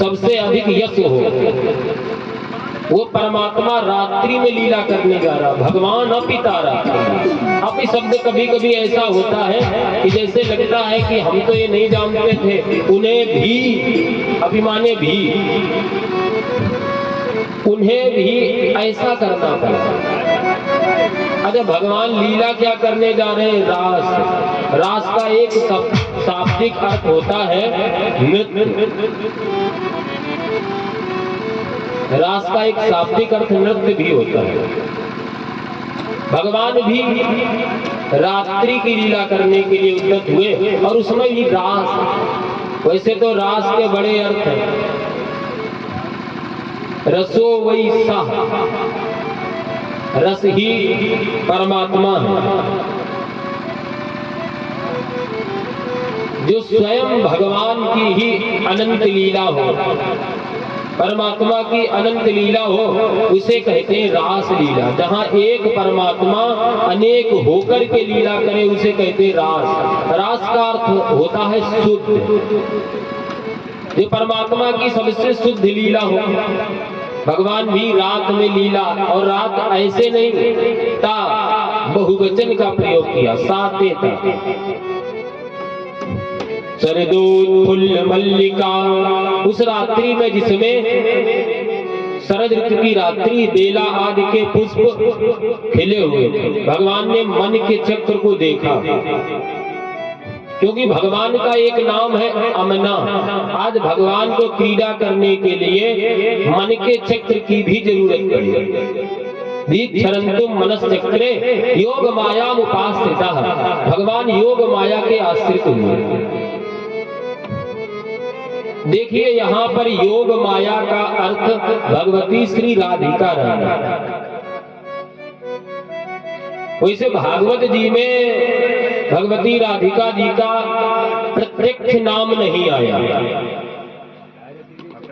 सबसे अधिक यश हो, वो परमात्मा रात्रि में लीला करने जा रहा। भगवान अपिता रात्रि। अपि शब्द कभी कभी ऐसा होता है कि जैसे लगता है कि हम तो ये नहीं जानते थे, उन्हें भी, अभिमाने भी, उन्हें भी ऐसा करना पड़ा। अच्छा, भगवान लीला क्या करने जा रहे हैं? रास। रास का एक शाब्दिक अर्थ होता है नृत्य। रास का एक शाब्दिक अर्थ नृत्य भी होता है। भगवान भी रात्रि की लीला करने के लिए उद्यत हुए और उसमें भी रास। वैसे तो रास के बड़े अर्थ हैं। रसो वही सह, रस ही परमात्मा है, जो स्वयं भगवान की ही अनंत लीला हो, परमात्मा की अनंत लीला हो, उसे कहते हैं रास लीला। जहाँ एक परमात्मा अनेक होकर के लीला करे उसे कहते हैं रास। रास का अर्थ होता है शुद्ध, जो परमात्मा की सबसे शुद्ध लीला हो। भगवान भी रात में लीला, और रात ऐसे नहीं ता बहुवचन का प्रयोग किया, साते ता। शरदोत्फुल्ल फुल्ल मल्लिका, उस रात्रि में जिसमें शरद ऋतु की रात्रि बेला आदि के पुष्प खिले हुए, भगवान ने मन के चक्र को देखा। क्योंकि भगवान का एक नाम है अमना। आज भगवान को क्रीड़ा करने के लिए मन के चक्र की भी जरूरत पड़ी। दीक्षरन्तुम मनश्चक्रे योग माया उपाश्रितः, भगवान योग माया के आश्रित हुए। देखिए यहाँ पर योग माया का अर्थ भगवती श्री राधिका रानी। वैसे भागवत जी में भगवती राधिका जी का प्रत्यक्ष नाम नहीं आया।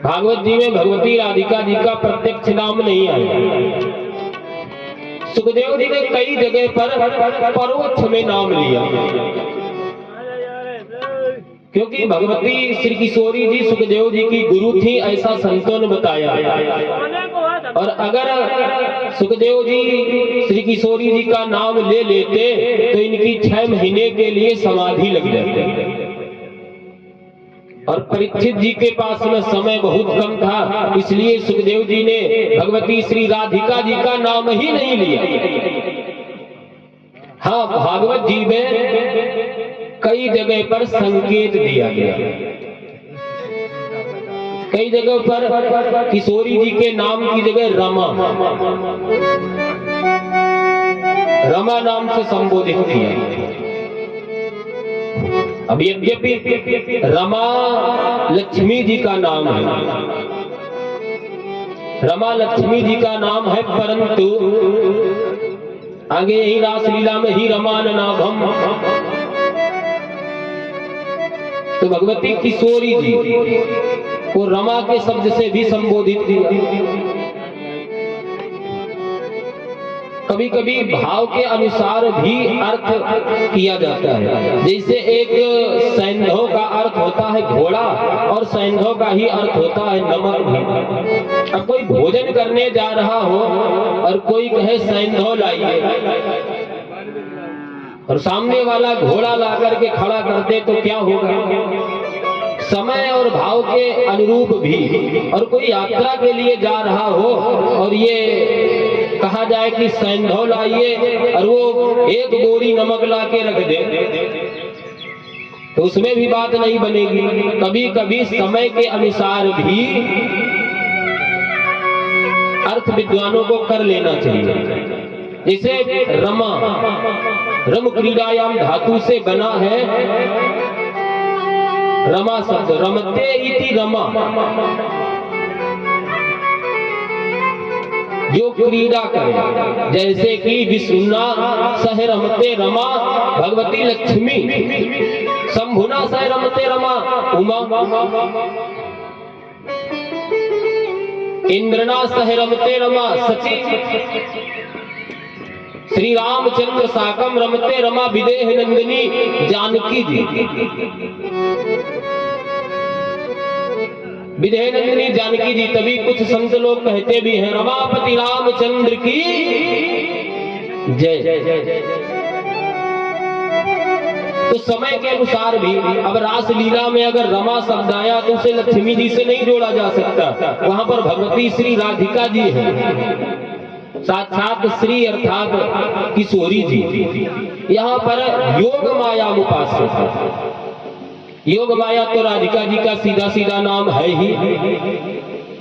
भागवत जी में भगवती राधिका जी का प्रत्यक्ष नाम नहीं आया। सुखदेव जी ने कई जगह पर परोक्ष में नाम लिया, क्योंकि भगवती श्री किशोरी जी सुखदेव जी की गुरु थी, ऐसा संतों ने बताया। और अगर सुखदेव जी श्री किशोरी जी का नाम ले लेते तो इनकी 6 महीने के लिए समाधि लग जाती। और परीक्षित जी के पास में समय बहुत कम था, इसलिए सुखदेव जी ने भगवती श्री राधिका जी का नाम ही नहीं लिया। हाँ, भागवत जी में कई जगह पर संकेत दिया गया। कई जगह पर किशोरी जी के नाम की जगह रमा, रमा नाम से संबोधित किया। अब यद्यपि रमा लक्ष्मी जी का नाम है, रमा लक्ष्मी जी का नाम है, परंतु आगे यही रासलीला में ही रमान नाभम, तो भगवती किशोरी जी को रमा के शब्द से भी संबोधित किया। कभी कभी भाव के अनुसार भी अर्थ किया जाता है। जैसे एक सैंधव का अर्थ होता है घोड़ा, और सैंधव का ही अर्थ होता है नमक भी। अब कोई भोजन करने जा रहा हो और कोई कहे सैंधव लाइए, और सामने वाला घोड़ा ला करके खड़ा कर दे तो क्या होगा? समय और भाव के अनुरूप भी। और कोई यात्रा के लिए जा रहा हो और ये कहा जाए कि सैंधव लाइए, और वो एक बोरी नमक ला के रख दे, तो उसमें भी बात नहीं बनेगी। कभी कभी समय के अनुसार भी अर्थ विद्वानों को कर लेना चाहिए। जैसे रमा, रम क्रीड़ायाम धातु से बना है रमा शब्द, रमते इति रमा, जो क्रीड़ा करे। जैसे कि विष्णुना सह रमते रमा भगवती लक्ष्मी, शंभुना सह रमते रमा उमा, इंद्रना सह रमते रमा सची, श्री रामचंद्र साकम रमते रमा विदेह नंदिनी जानकी जी। विधेयनंदिनी जानकी जी, तभी कुछ संत लोग कहते भी हैं रमापति रामचंद्र की जय। तो समय के अनुसार भी अब रास लीला में अगर रमा शब्द आया तो उसे लक्ष्मी जी से नहीं जोड़ा जा सकता। वहां पर भगवती श्री राधिका जी है, साक्षात श्री अर्थात किशोरी जी। यहाँ पर योग माया उपास्य, योग माया तो राधिका जी का सीधा सीधा नाम है ही।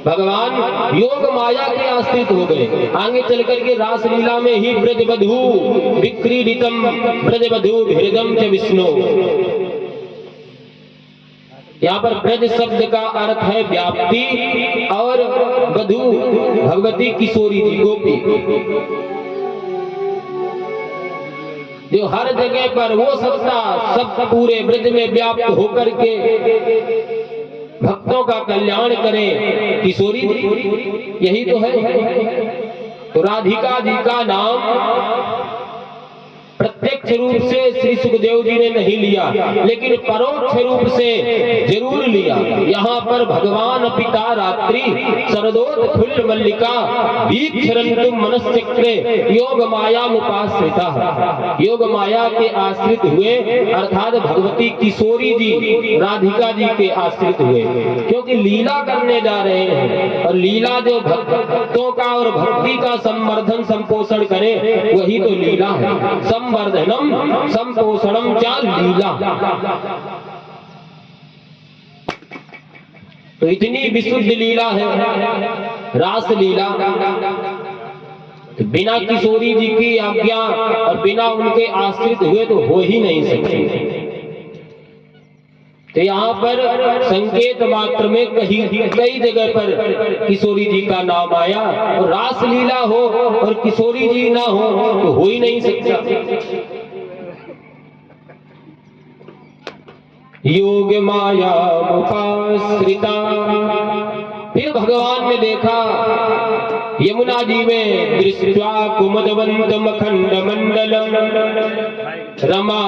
भगवान योग माया के आश्रित हो गए। आगे चल करके रास लीला में ही ब्रजवधू विक्रीडितम ब्रजवधू हृदम च विष्णु। यहाँ पर ब्रज शब्द का अर्थ है व्याप्ति और वधू भगवती किशोरी जी गोपी, जो हर जगह पर वो सत्ता सब पूरे ब्रज में व्याप्त होकर के भक्तों का कल्याण करें, किशोरी यही तो है। तो राधिका जी का नाम प्रत्यक्ष रूप से श्री सुखदेव जी ने नहीं लिया, लेकिन परोक्ष रूप से जरूर लिया। यहाँ पर भगवान पिता रात्रि शरदोत्फुल्ल मल्लिका वीक्षरन्तु मनश्चक्रे योग माया उपाश्रिता। योग माया के आश्रित हुए अर्थात भगवती किशोरी जी राधिका जी के आश्रित हुए, क्योंकि लीला करने जा रहे हैं। और लीला जो भक्तों का और भक्ति का संवर्धन संपोषण करे वही तो लीला है। संवर्धनम संपोषणम च लीला। तो इतनी विशुद्ध लीला है रास लीला, बिना किशोरी जी की आज्ञा और बिना उनके आश्रित हुए तो हो ही नहीं सकती। तो यहाँ पर संकेत मात्र में कई जगह पर किशोरी जी का नाम आया, और रास लीला हो और किशोरी जी ना हो तो हो ही नहीं सकता। योग माया उपाश्रिता। फिर भगवान ने देखा यमुना जी में दृष्ट्वा कुमुदवंत मखंड मंडलम रमा